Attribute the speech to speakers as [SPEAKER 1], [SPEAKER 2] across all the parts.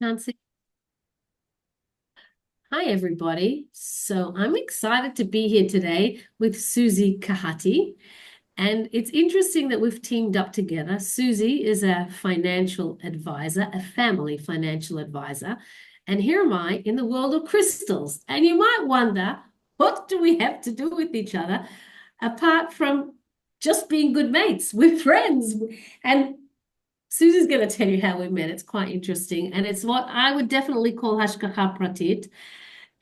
[SPEAKER 1] Can't see. Hi, everybody. So I'm excited to be here today with Suzy Kahati. And it's interesting that we've teamed up together. Suzy is a financial advisor, a family financial advisor. And here am I in the world of crystals. And you might wonder, what do we have to do with each other apart from just being good mates? We're friends. And Susie's going to tell you how we met. It's quite interesting. And it's what I would definitely call hashgacha pratit.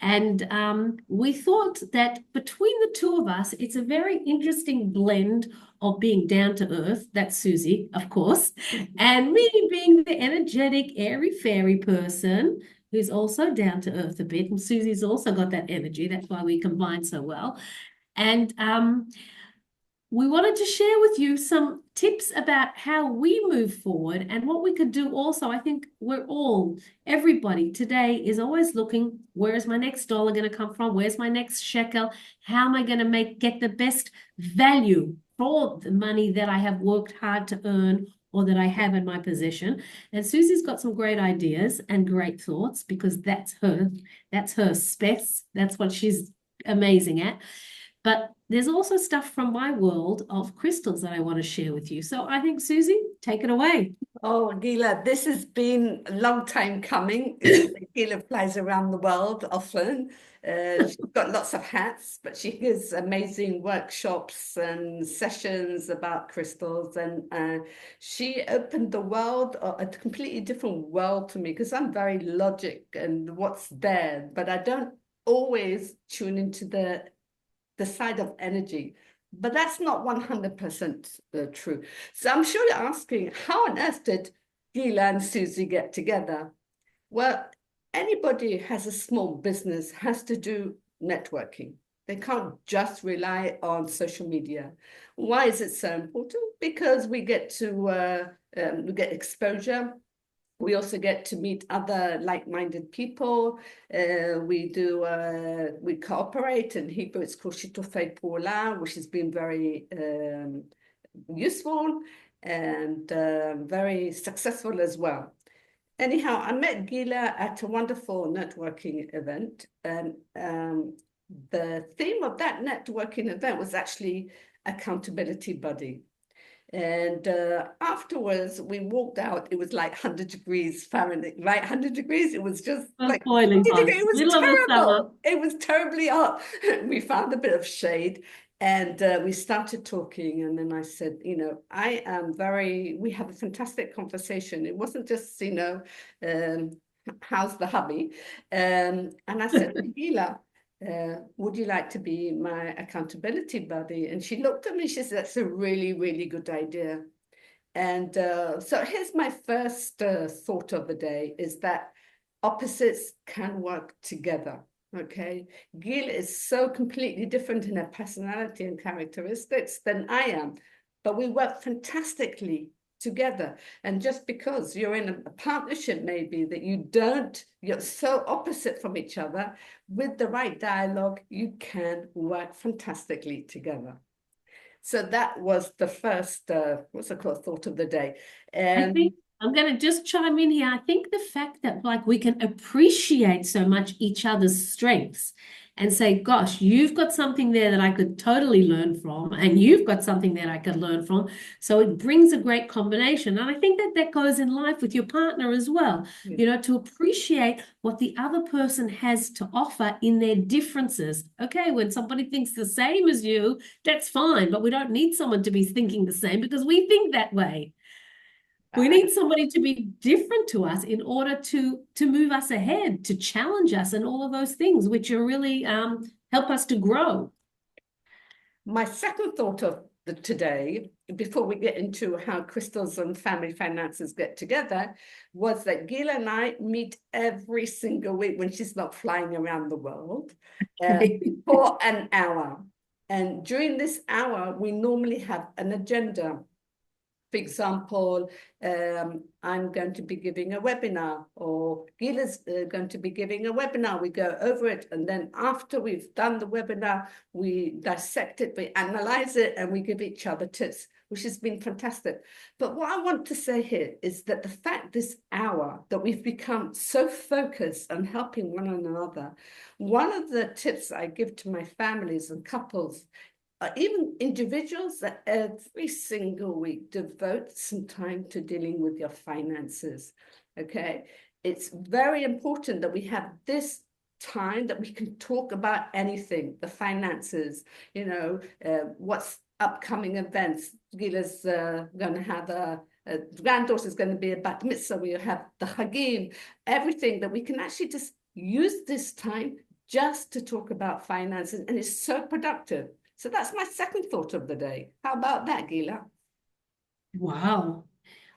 [SPEAKER 1] And we thought that between the two of us, it's a very interesting blend of being down to earth, that's Susie, of course, and me being the energetic, airy fairy person who's also down to earth a bit. And Susie's also got that energy. That's why we combine so well. And we wanted to share with you some tips about how we move forward and what we could do also. I think everybody today is always looking, where is my next dollar going to come from? Where's my next shekel? How am I going to get the best value for the money that I have worked hard to earn or that I have in my possession? And Susie's got some great ideas and great thoughts because that's her specs. That's what she's amazing at. But there's also stuff from my world of crystals that I want to share with you. So I think, Susie, take it away.
[SPEAKER 2] Oh, Gila, this has been a long time coming. Gila flies around the world often. She's got lots of hats, but she gives amazing workshops and sessions about crystals. And she opened the world, a completely different world to me, because I'm very logic and what's there, but I don't always tune into the side of energy. But that's not 100% true. So I'm sure you're asking, how on earth did Gila and Suzy get together? Well, anybody who has a small business has to do networking. They can't just rely on social media. Why is it so important? Because we get exposure. We also get to meet other like-minded people. We cooperate. In Hebrew, it's called shitufei pa'ula, which has been very useful and very successful as well. Anyhow, I met Gila at a wonderful networking event, and the theme of that networking event was actually accountability buddy. And afterwards, we walked out. It was like 100 degrees Fahrenheit, right? 100 degrees. It was just
[SPEAKER 1] Oh,
[SPEAKER 2] like
[SPEAKER 1] boiling
[SPEAKER 2] 40
[SPEAKER 1] hot.
[SPEAKER 2] degrees. It was
[SPEAKER 1] Middle of the summer.
[SPEAKER 2] terrible. It was terribly hot. We found a bit of shade and we started talking. And then I said, we have a fantastic conversation. It wasn't just, how's the hubby? And I said, Gila, would you like to be my accountability buddy? And she looked at me, she said, that's a really, really good idea. And so here's my first thought of the day is that opposites can work together. Okay. Gil is so completely different in her personality and characteristics than I am, but we work fantastically together. And just because you're in a partnership, maybe that you're so opposite from each other, with the right dialogue, you can work fantastically together. So that was the first, what's it called, thought of the day.
[SPEAKER 1] I
[SPEAKER 2] And
[SPEAKER 1] think I'm going to just chime in here. I think the fact that like we can appreciate so much each other's strengths and say, gosh, you've got something there that I could totally learn from, and you've got something that I could learn from. So it brings a great combination. And I think that that goes in life with your partner as well, to appreciate what the other person has to offer in their differences. Okay, when somebody thinks the same as you, that's fine, but we don't need someone to be thinking the same because we think that way. We
[SPEAKER 2] uh,
[SPEAKER 1] need somebody to be different to us in order to move us ahead, to challenge us, and all of those things, which are really help us to grow.
[SPEAKER 2] my second thought of the today, before we get into how crystals and family finances get together, was that Gila and I meet every single week when she's not flying around the world for an hour. And during this hour, we normally have an agenda. For example, I'm going to be giving a webinar, or Gila's going to be giving a webinar. We go over it, and then after we've done the webinar, we dissect it, we analyze it, and we give each other tips. which has been fantastic. But what I want to say here is that the fact this hour that we've become so focused on helping one another, one of the tips I give to my families and couples, even individuals, that every single week devote some time to dealing with your finances. Okay. It's very important that we have this time that we can talk about anything, the finances, what's upcoming events. Gila's going to have a granddaughter's going to be a bat mitzvah. We have the Hagim, everything that we can actually just use this time just to talk about finances, and it's so productive. So that's my second thought of the day. How about that, Gila?
[SPEAKER 1] Wow.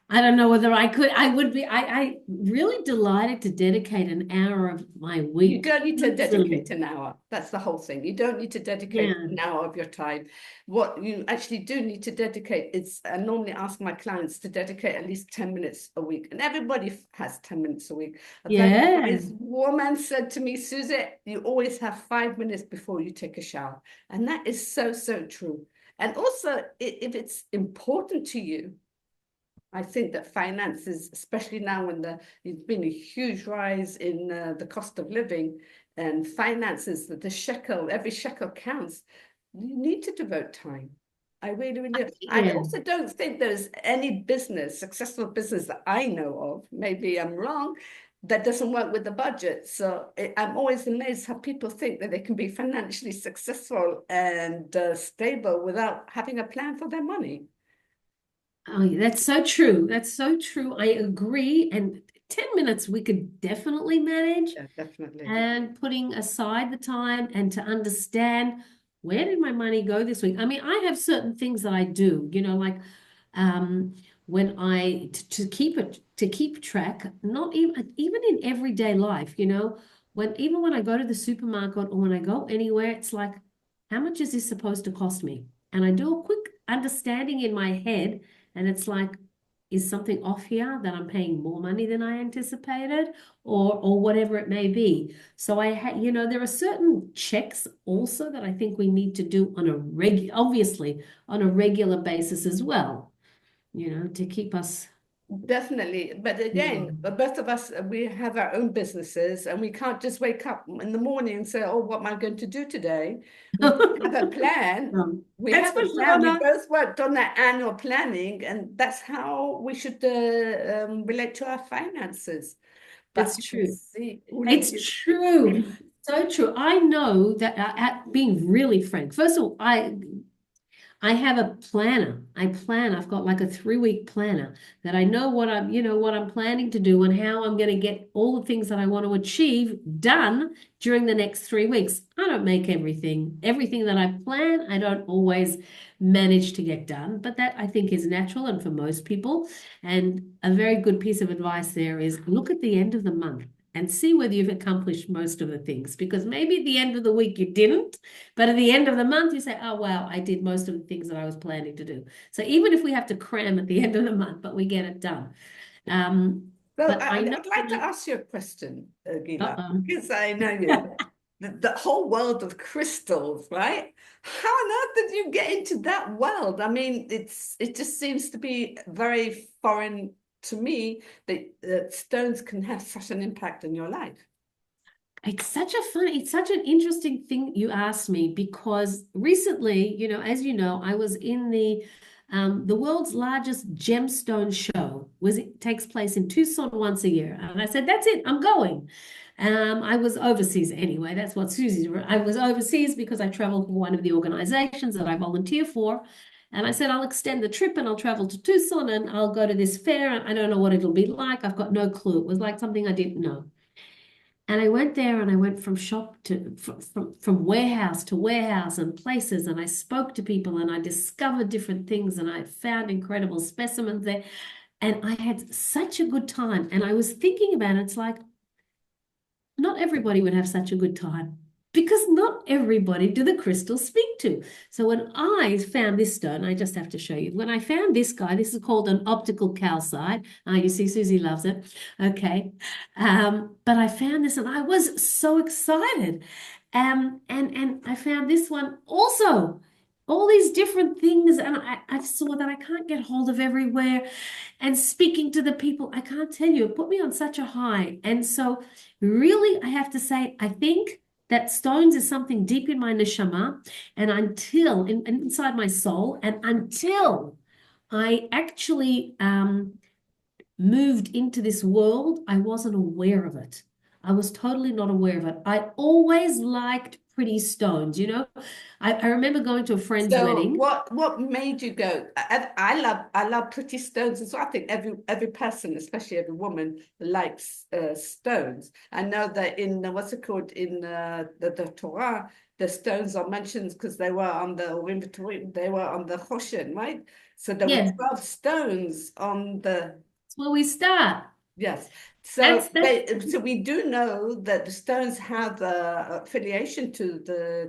[SPEAKER 1] I don't know whether I could, I would be, I really delighted to dedicate an hour of my
[SPEAKER 2] You
[SPEAKER 1] week
[SPEAKER 2] don't need to
[SPEAKER 1] easily.
[SPEAKER 2] dedicate an hour. That's the whole thing. You don't need to dedicate
[SPEAKER 1] Yeah.
[SPEAKER 2] an hour of your time. What you actually do need to dedicate is, I normally ask my clients to dedicate at least 10 minutes a week. And everybody has 10 minutes a week. A very
[SPEAKER 1] Yeah.
[SPEAKER 2] wise woman said to me, Susie, you always have 5 minutes before you take a shower. And that is so, so true. And also, if it's important to you, I think that finances, especially now when there's been a huge rise in the cost of living and finances, that the shekel, every shekel counts. You need to devote time. I really, really do. I
[SPEAKER 1] Yeah.
[SPEAKER 2] also don't think there's any business, successful business that I know of, maybe I'm wrong, that doesn't work with the budget. So I'm always amazed how people think that they can be financially successful and stable without having a plan for their money.
[SPEAKER 1] Oh, yeah, that's so true. That's so true. I agree. And 10 minutes we could definitely manage.
[SPEAKER 2] Yeah, definitely.
[SPEAKER 1] And putting aside the time and to understand where did my money go this week? I mean, I have certain things that I do, like um, when to keep it to keep track, not even in everyday life, even when I go to the supermarket or when I go anywhere, it's like, how much is this supposed to cost me? And I do a quick understanding in my head, and it's like, is something off here that I'm paying more money than I anticipated? Or whatever it may be. So there are certain checks also that I think we need to do obviously on a regular basis as well, to keep us.
[SPEAKER 2] Definitely. But again, both of us, we have our own businesses and we can't just wake up in the morning and say, oh, what am I going to do today? We have a plan. We
[SPEAKER 1] That's
[SPEAKER 2] have
[SPEAKER 1] for
[SPEAKER 2] a
[SPEAKER 1] sure.
[SPEAKER 2] plan. We
[SPEAKER 1] No,
[SPEAKER 2] both worked on that annual planning, and that's how we should relate to our finances. But
[SPEAKER 1] it's
[SPEAKER 2] you can
[SPEAKER 1] true.
[SPEAKER 2] see,
[SPEAKER 1] It's true. So true. I know that being really frank, first of all, I have a planner. I plan. I've got like a 3-week planner that I know what I'm planning to do and how I'm going to get all the things that I want to achieve done during the next 3 weeks. I don't make everything that I plan, I don't always manage to get done, but that I think is natural and for most people. And a very good piece of advice there is look at the end of the month and see whether you've accomplished most of the things, because maybe at the end of the week you didn't, but at the end of the month, you say, oh, wow, I did most of the things that I was planning to do. So even if we have to cram at the end of the month, but we get it done. Um,
[SPEAKER 2] Well,
[SPEAKER 1] but I know
[SPEAKER 2] I'd like to ask you a question, Gila,
[SPEAKER 1] uh-oh.
[SPEAKER 2] because I know you. The whole world of crystals, right? How on earth did you get into that world? I mean, it just seems to be very foreign to me that stones can have such an impact in your life.
[SPEAKER 1] It's such an interesting thing you asked me because recently, as you know, I was in the world's largest gemstone show. It takes place in Tucson once a year. And I said, that's it, I'm going. I was overseas anyway. That's what Susie's were. I was overseas because I traveled for one of the organizations that I volunteer for. And I said, I'll extend the trip and I'll travel to Tucson and I'll go to this fair. And I don't know what it'll be like. I've got no clue. It was like something I didn't know. And I went there and I went from shop to from warehouse to warehouse and places, and I spoke to people and I discovered different things and I found incredible specimens there. And I had such a good time. And I was thinking about it, it's like not everybody would have such a good time because not everybody do the crystals speak to. So when I found this stone, I just have to show you. When I found this guy, this is called an optical calcite. You see, Susie loves it. Okay. But I found this and I was so excited. And I found this one also. all these different things. And I saw that I can't get hold of everywhere. And speaking to the people, I can't tell you, it put me on such a high. And so, really, I have to say, I think that stones is something deep in my neshama, and inside my soul, and until I actually moved into this world, I wasn't aware of it. I was totally not aware of it. I always liked pretty stones, you know. I remember going to a friend's
[SPEAKER 2] So
[SPEAKER 1] wedding.
[SPEAKER 2] what made you go? I love pretty stones as well. I think every person, especially every woman, likes stones. I know that in what's it called in the Torah, the stones are mentioned because they were on the or in between, they were on the Choshen, right? So there were
[SPEAKER 1] Yeah,
[SPEAKER 2] 12 stones on the
[SPEAKER 1] that's where we start.
[SPEAKER 2] yes.
[SPEAKER 1] That's
[SPEAKER 2] So we do know that the stones have affiliation to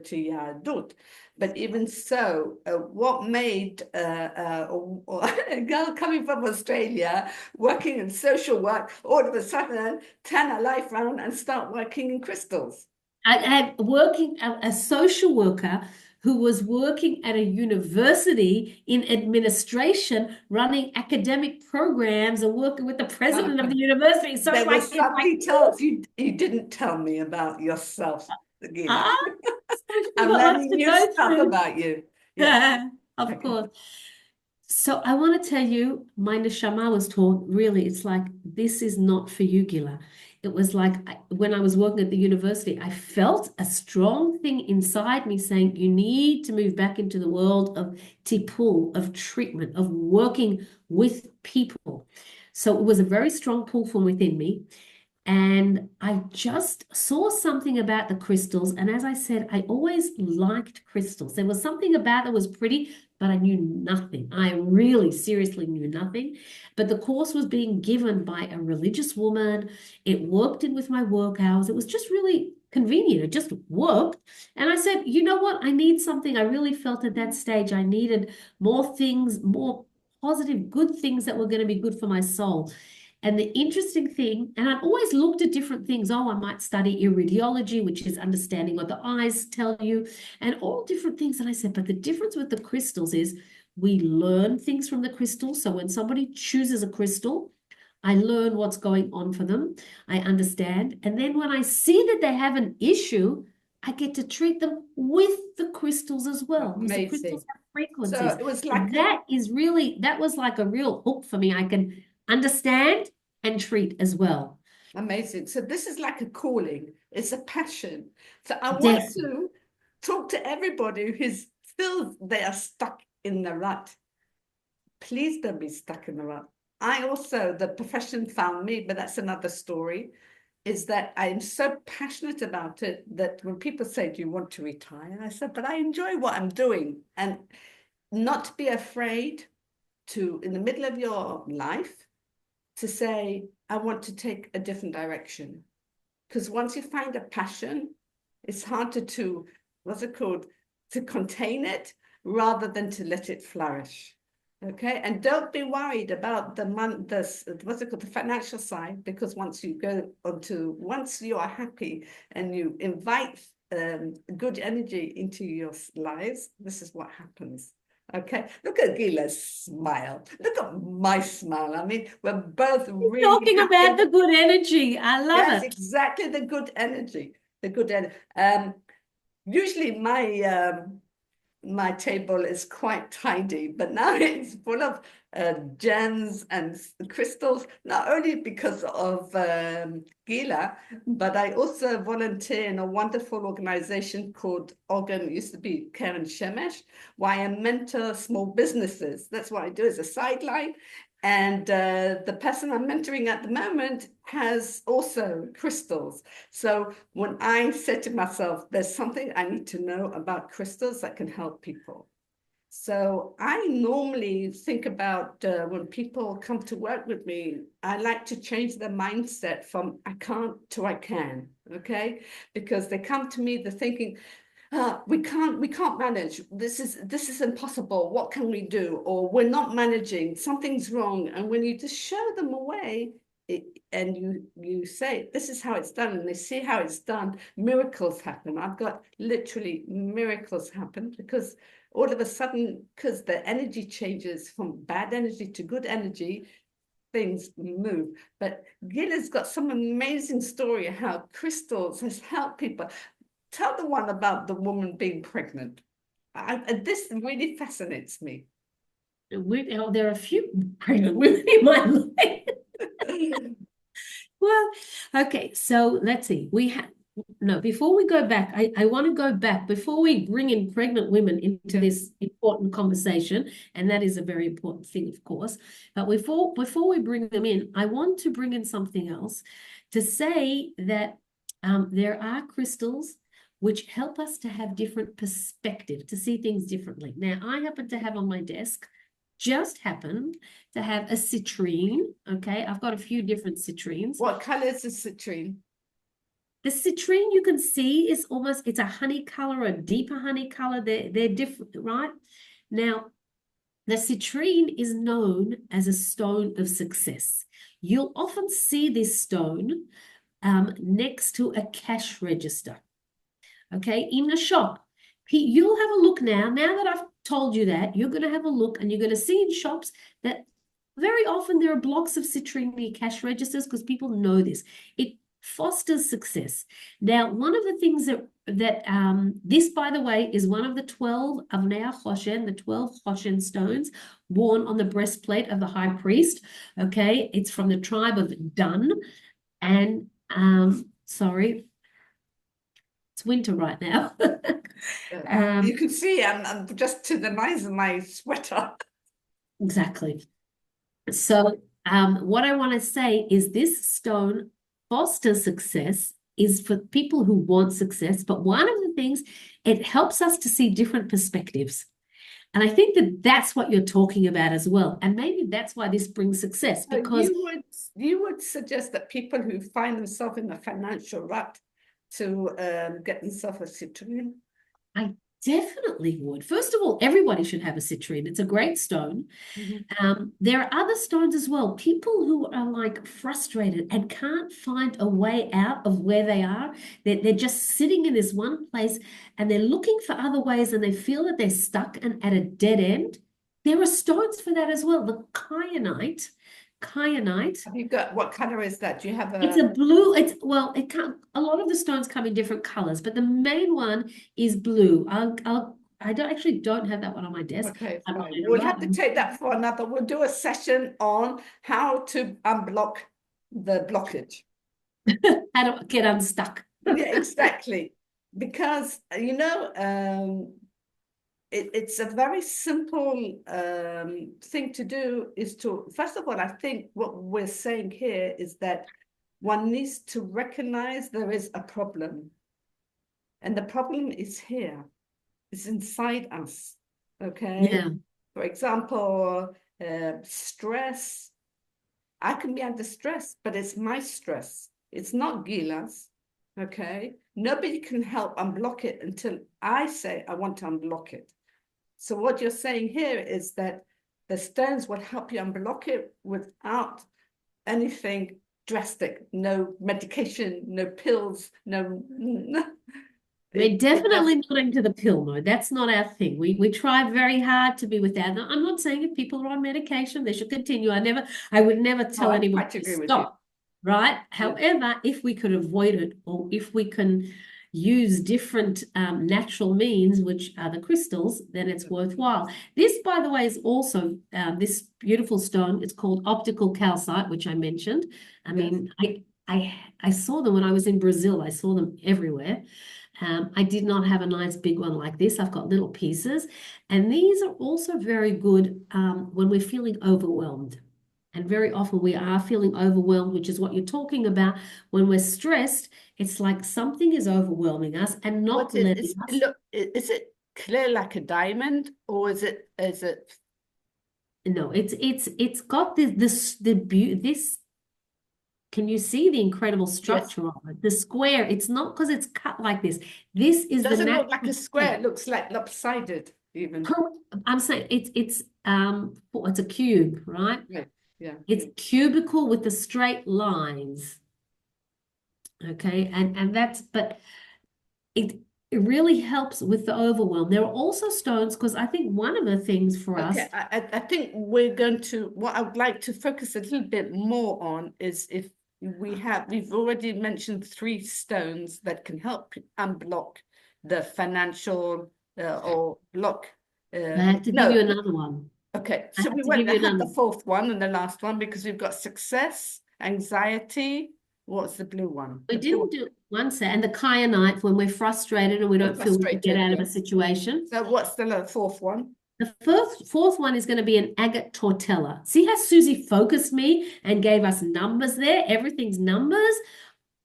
[SPEAKER 2] Yahudut, but even so, what made a girl coming from Australia working in social work all of a sudden turn her life around and start working in crystals?
[SPEAKER 1] I had working a social worker who was working at a university in administration, running academic programs and working with the president of
[SPEAKER 2] Okay.
[SPEAKER 1] the university. So
[SPEAKER 2] There was
[SPEAKER 1] it's
[SPEAKER 2] some
[SPEAKER 1] like,
[SPEAKER 2] details you didn't tell me about yourself, Gila.
[SPEAKER 1] ah, we've
[SPEAKER 2] I'm
[SPEAKER 1] got lots
[SPEAKER 2] learning
[SPEAKER 1] to
[SPEAKER 2] new
[SPEAKER 1] go
[SPEAKER 2] stuff
[SPEAKER 1] through.
[SPEAKER 2] about you. Yes.
[SPEAKER 1] Of
[SPEAKER 2] Okay.
[SPEAKER 1] course. So I want to tell you, my neshama was taught, really, it's like, this is not for you, Gila. It was like when I was working at the university, I felt a strong thing inside me saying, you need to move back into the world of tipul, of treatment, of working with people. So it was a very strong pull from within me. And I just saw something about the crystals. And as I said, I always liked crystals. There was something about that was pretty, but I knew nothing. I really seriously knew nothing. But the course was being given by a religious woman. It worked in with my work hours. It was just really convenient. It just worked. And I said, you know what? I need something. I really felt at that stage I needed more things, more positive, good things that were going to be good for my soul. And the interesting thing, and I've always looked at different things. Oh, I might study iridiology, which is understanding what the eyes tell you, and all different things. And I said, but the difference with the crystals is we learn things from the crystal. So when somebody chooses a crystal, I learn what's going on for them. I understand. And then when I see that they have an issue, I get to treat them with the crystals as well, because the crystals
[SPEAKER 2] Amazing.
[SPEAKER 1] have
[SPEAKER 2] So
[SPEAKER 1] frequencies.
[SPEAKER 2] it was like
[SPEAKER 1] And that was like a real hook for me. I can understand and treat as well.
[SPEAKER 2] amazing. So this is like a calling. It's a passion. So I want
[SPEAKER 1] Definitely.
[SPEAKER 2] to talk to everybody who's feels they are stuck in the rut. Please don't be stuck in the rut. I also, the profession found me, but that's another story, is that I'm so passionate about it that when people say, do you want to retire? I said, but I enjoy what I'm doing. And not to be afraid to, in the middle of your life, to say, I want to take a different direction. Because once you find a passion, it's harder to, what's it called, to contain it rather than to let it flourish. Okay, and don't be worried about the what's it called, the financial side, because once you are happy and you invite good energy into your lives, this is what happens. Okay, look at Gila's smile. Look at my smile. I mean, we're both really
[SPEAKER 1] Talking about
[SPEAKER 2] happy.
[SPEAKER 1] the good energy. I love
[SPEAKER 2] Yes,
[SPEAKER 1] it.
[SPEAKER 2] exactly the good energy. The good energy. Usually my table is quite tidy, but now it's full of gems and crystals, not only because of Gila, but I also volunteer in a wonderful organization called Organ, used to be Karen Shemesh, where I mentor small businesses. That's what I do as a sideline. And the person I'm mentoring at the moment has also crystals. So when I said to myself, there's something I need to know about crystals that can help people. So I normally think about when people come to work with me, I like to change their mindset from I can't to I can, okay? Because they come to me, they're thinking, we can't manage. This is impossible. What can we do? Or we're not managing. Something's wrong. And when you just show them a way, and you say this is how it's done, and they see how it's done, miracles happen. I've got literally miracles happen because all of a sudden, because the energy changes from bad energy to good energy, things move. But Gila's got some amazing story how crystals has helped people. Tell the one about the woman being pregnant. This really fascinates me.
[SPEAKER 1] There are a few pregnant women in my life. Well, okay, so let's see. No, before we go back, I want to go back before we bring in pregnant women into this important conversation, and that is a very important thing, of course. But before we bring them in, I want to bring in something else to say that there are crystals which help us to have different perspective, to see things differently. Now, I happen to have on my desk, just happened to have a citrine. Okay, I've got a few different citrines.
[SPEAKER 2] What color is the citrine?
[SPEAKER 1] The citrine you can see is almost, it's a honey color, a deeper honey color. They're different, right? Now, the citrine is known as a stone of success. You'll often see this stone next to a cash register, okay, in a shop. You'll have a look now. Now that I've told you that, you're going to have a look and you're going to see in shops that very often there are blocks of citrine near cash registers because people know this. It fosters success. Now, one of the things that this, by the way, is one of the 12 Avnei Choshen, the 12 Choshen stones worn on the breastplate of the high priest. Okay, it's from the tribe of Dan. And sorry, it's winter right now.
[SPEAKER 2] You can see I'm just to the nines of my sweater.
[SPEAKER 1] Exactly. So what I want to say is this stone fosters success is for people who want success. But one of the things, it helps us to see different perspectives. And I think that that's what you're talking about as well. And maybe that's why this brings success, because
[SPEAKER 2] you would suggest that people who find themselves in a financial rut to get themselves a citrine?
[SPEAKER 1] I definitely would. First of all, everybody should have a citrine. It's a great stone. There are other stones as well. People who are like frustrated and can't find a way out of where they are. They're just sitting in this one place and they're looking for other ways and they feel that they're stuck and at a dead end. There are stones for that as well. The kyanite.
[SPEAKER 2] Have you got, what color is that? Do you have
[SPEAKER 1] It's a blue. It can't, a lot of the stones come in different colors, but the main one is blue. I don't have that one on my desk.
[SPEAKER 2] Okay, fine. We'll have to take that for another. We'll do a session on how to unblock the blockage.
[SPEAKER 1] How to get unstuck.
[SPEAKER 2] Yeah, exactly. Because it's a very simple thing to do is to, first of all, I think what we're saying here is that one needs to recognize there is a problem. And the problem is here. It's inside us. Okay.
[SPEAKER 1] Yeah.
[SPEAKER 2] For example, stress. I can be under stress, but it's my stress. It's not Gila's. Okay. Nobody can help unblock it until I say I want to unblock it. So what you're saying here is that the stones will help you unblock it without anything drastic, no medication, no pills, no.
[SPEAKER 1] We're definitely not into the pill mode. That's not our thing. We try very hard to be without. Now, I'm not saying if people are on medication, they should continue. I would never tell anyone to stop, right? However, if we could avoid it, or if we can use different natural means, which are the crystals, then it's worthwhile. This, by the way, is also this beautiful stone. It's called optical calcite, which I mentioned. I mean, I saw them when I was in Brazil. I saw them everywhere. I did not have a nice big one like this. I've got little pieces. And these are also very good when we're feeling overwhelmed. And very often we are feeling overwhelmed, which is what you're talking about. When we're stressed, it's like something is overwhelming us and not letting us.
[SPEAKER 2] Look, is it clear like a diamond, or is it
[SPEAKER 1] No, it's got this. Can you see the incredible structure of it? The square, it's not because it's cut like this. This is the
[SPEAKER 2] doesn't look like a square, it looks like lopsided even.
[SPEAKER 1] I'm saying it's a cube, right?
[SPEAKER 2] Yeah.
[SPEAKER 1] It's cubical with the straight lines. Okay, and that's, but It really helps with the overwhelm. There are also stones because I think one of the things for
[SPEAKER 2] Okay,
[SPEAKER 1] us,
[SPEAKER 2] I think we're going to, what I would like to focus a little bit more on is if we've already mentioned three stones that can help unblock the financial or block.
[SPEAKER 1] I have to give
[SPEAKER 2] No,
[SPEAKER 1] you another one.
[SPEAKER 2] okay,
[SPEAKER 1] I
[SPEAKER 2] so
[SPEAKER 1] have
[SPEAKER 2] we
[SPEAKER 1] to
[SPEAKER 2] won't
[SPEAKER 1] give you
[SPEAKER 2] have the
[SPEAKER 1] another.
[SPEAKER 2] fourth one and the last one because we've got success, anxiety. What's the blue one?
[SPEAKER 1] We
[SPEAKER 2] The blue one,
[SPEAKER 1] didn't do one set, and the kyanite when we're frustrated and we
[SPEAKER 2] we're
[SPEAKER 1] don't feel we can get
[SPEAKER 2] frustrated,
[SPEAKER 1] out of
[SPEAKER 2] yeah.
[SPEAKER 1] a situation.
[SPEAKER 2] So what's the fourth one?
[SPEAKER 1] The fourth one is going to be an agate tortella. See how Susie focused me and gave us numbers there? Everything's numbers.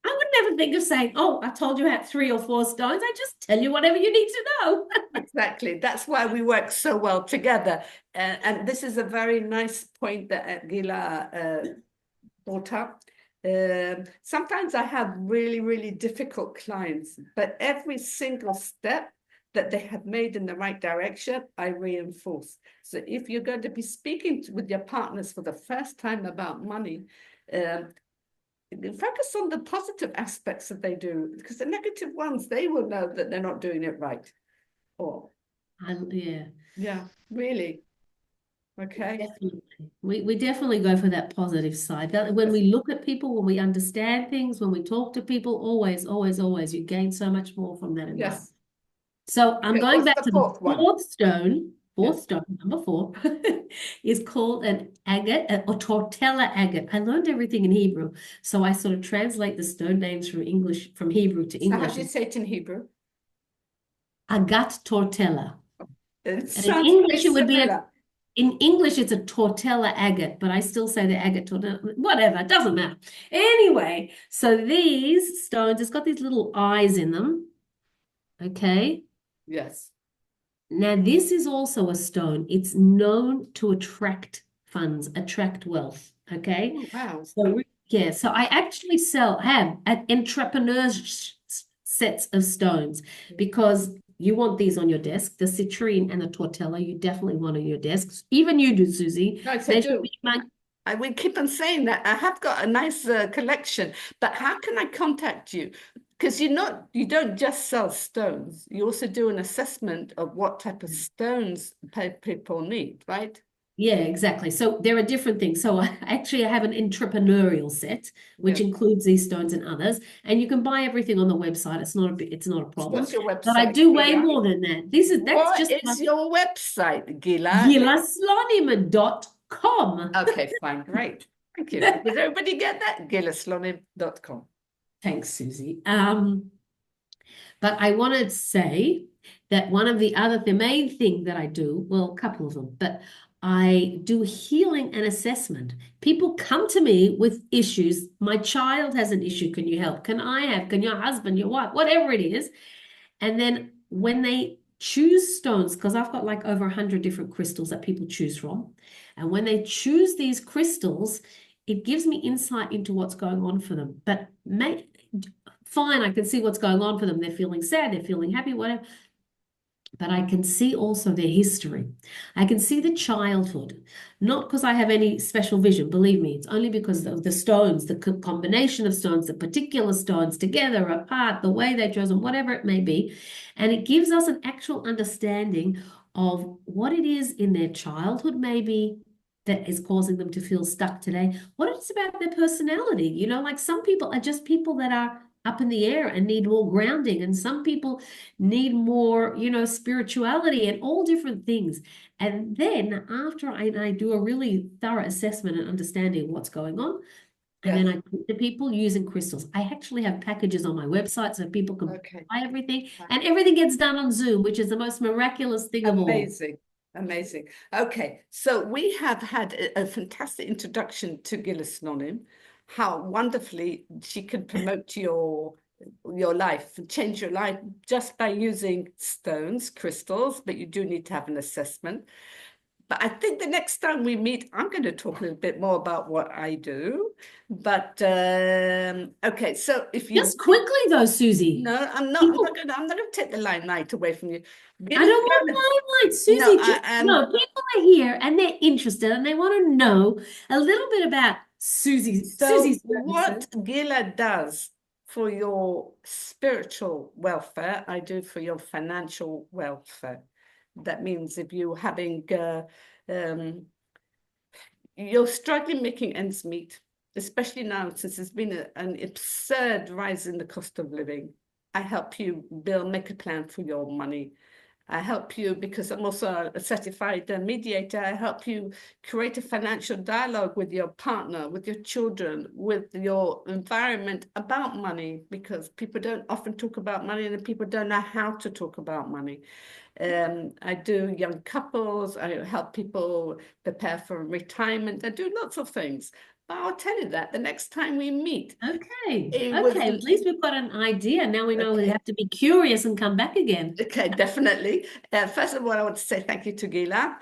[SPEAKER 1] I would never think of saying, oh, I told you I had 3 or 4 stones. I just tell you whatever you need to know.
[SPEAKER 2] Exactly. That's why we work so well together. And this is a very nice point that Gila brought up. Sometimes I have really, really difficult clients, but every single step that they have made in the right direction, I reinforce. So if you're going to be speaking with your partners for the first time about money, um, focus on the positive aspects that they do, because the negative ones, they will know that they're not doing it right. Or
[SPEAKER 1] Yeah,
[SPEAKER 2] yeah, really. Okay.
[SPEAKER 1] definitely. We definitely go for that positive side. That when
[SPEAKER 2] Yes.
[SPEAKER 1] we look at people, when we understand things, when we talk to people, always, always, always, you gain so much more from that in life.
[SPEAKER 2] Yes.
[SPEAKER 1] So I'm
[SPEAKER 2] Okay.
[SPEAKER 1] going
[SPEAKER 2] What's
[SPEAKER 1] back
[SPEAKER 2] the
[SPEAKER 1] to the
[SPEAKER 2] fourth one?
[SPEAKER 1] fourth
[SPEAKER 2] Yes.
[SPEAKER 1] stone, number four, is called an agate or tortella agate. I learned everything in Hebrew, so I sort of translate the stone names from English, from Hebrew to
[SPEAKER 2] So how
[SPEAKER 1] English.
[SPEAKER 2] do you say it in Hebrew?
[SPEAKER 1] Agat tortella.
[SPEAKER 2] It
[SPEAKER 1] And in
[SPEAKER 2] sounds very
[SPEAKER 1] English, it would be
[SPEAKER 2] similar.
[SPEAKER 1] in English, it's a tortella agate, but I still say the agate tortella, whatever, it doesn't matter. Anyway, so these stones, it's got these little eyes in them. Okay.
[SPEAKER 2] Yes.
[SPEAKER 1] Now, this is also a stone. It's known to attract funds, attract wealth. Okay.
[SPEAKER 2] Oh, wow.
[SPEAKER 1] So, yeah, so I actually have at entrepreneurs sets of stones because you want these on your desk. The citrine and the tortella, you definitely want on your desks. Even you do, Susie.
[SPEAKER 2] No, I
[SPEAKER 1] They should
[SPEAKER 2] do.
[SPEAKER 1] be my
[SPEAKER 2] We keep on saying that. I have got a nice collection, but how can I contact you? Because you don't just sell stones. You also do an assessment of what type of stones people need, right?
[SPEAKER 1] Yeah, exactly. So there are different things. So I have an entrepreneurial set, which
[SPEAKER 2] Yes.
[SPEAKER 1] includes these stones and others, and you can buy everything on the website. It's not a
[SPEAKER 2] So
[SPEAKER 1] problem.
[SPEAKER 2] what's your
[SPEAKER 1] But I
[SPEAKER 2] website,
[SPEAKER 1] do way
[SPEAKER 2] Gila?
[SPEAKER 1] more than that. That's
[SPEAKER 2] What
[SPEAKER 1] just
[SPEAKER 2] is your website, Gila?
[SPEAKER 1] gilasloniman.com.
[SPEAKER 2] Okay, fine, great. Thank you. Did everybody get that? gilaslonim.com.
[SPEAKER 1] Thanks, Susie. But I want to say that the main thing that I do, well, a couple of them, but I do healing and assessment. People come to me with issues. My child has an issue. Can you help? Can your husband, your wife, whatever it is. And then when they choose stones, because I've got like over 100 different crystals that people choose from. And when they choose these crystals, it gives me insight into what's going on for them. But fine, I can see what's going on for them. They're feeling sad, they're feeling happy, whatever. But I can see also their history. I can see the childhood, not because I have any special vision, believe me, it's only because of the stones, the combination of stones, the particular stones together, apart, the way they chose them, whatever it may be. And it gives us an actual understanding of what it is in their childhood, maybe that is causing them to feel stuck today, what it's about their personality. Like some people are just people that are up in the air and need more grounding, and some people need more, spirituality and all different things. And then after I do a really thorough assessment and understanding of what's going on, and then
[SPEAKER 2] Yes.
[SPEAKER 1] I talk to people using crystals. I actually have packages on my website so people can
[SPEAKER 2] Okay.
[SPEAKER 1] buy everything, and everything gets done on Zoom, which is the most miraculous thing of all.
[SPEAKER 2] Amazing. Amazing. Okay. So we have had a fantastic introduction to Gillis Nonim, how wonderfully she can promote your life, change your life just by using stones, crystals, but you do need to have an assessment. But I think the next time we meet, I'm going to talk a little bit more about what I do. But okay, so if you
[SPEAKER 1] Just quickly though, Susie,
[SPEAKER 2] no,
[SPEAKER 1] people,
[SPEAKER 2] I'm not going to take the limelight away from you.
[SPEAKER 1] I
[SPEAKER 2] Gillis
[SPEAKER 1] don't want limelight,
[SPEAKER 2] no,
[SPEAKER 1] Susie. Just no, people are here and they're interested and they want to know a little bit about Susie's
[SPEAKER 2] so
[SPEAKER 1] services.
[SPEAKER 2] what Gila does for your spiritual welfare. I do for your financial welfare. That means if you're having you're struggling making ends meet, especially now since there's been an absurd rise in the cost of living. I help you make a plan for your money. I help you because I'm also a certified mediator. I help you create a financial dialogue with your partner, with your children, with your environment about money, because people don't often talk about money and people don't know how to talk about money. I do young couples. I help people prepare for retirement. I do lots of things. But I'll tell you that the next time we meet,
[SPEAKER 1] Okay.
[SPEAKER 2] it was
[SPEAKER 1] Okay. At least we've got an idea. Now we know we
[SPEAKER 2] okay.
[SPEAKER 1] have to be curious and come back again.
[SPEAKER 2] Okay, definitely. First of all, I want to say thank you to Gila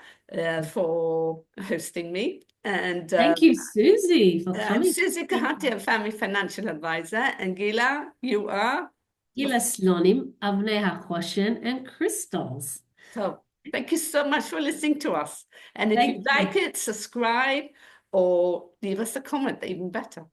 [SPEAKER 2] for hosting me. And
[SPEAKER 1] Thank you, Susie, for
[SPEAKER 2] I'm
[SPEAKER 1] coming.
[SPEAKER 2] Suzy Kahati, a family financial advisor. And Gila, you are?
[SPEAKER 1] Gila Slonim, Avnei HaChoshen, and crystals.
[SPEAKER 2] So thank you so much for listening to us. And if you
[SPEAKER 1] Thank
[SPEAKER 2] like
[SPEAKER 1] you.
[SPEAKER 2] it, subscribe or leave us a comment, even better.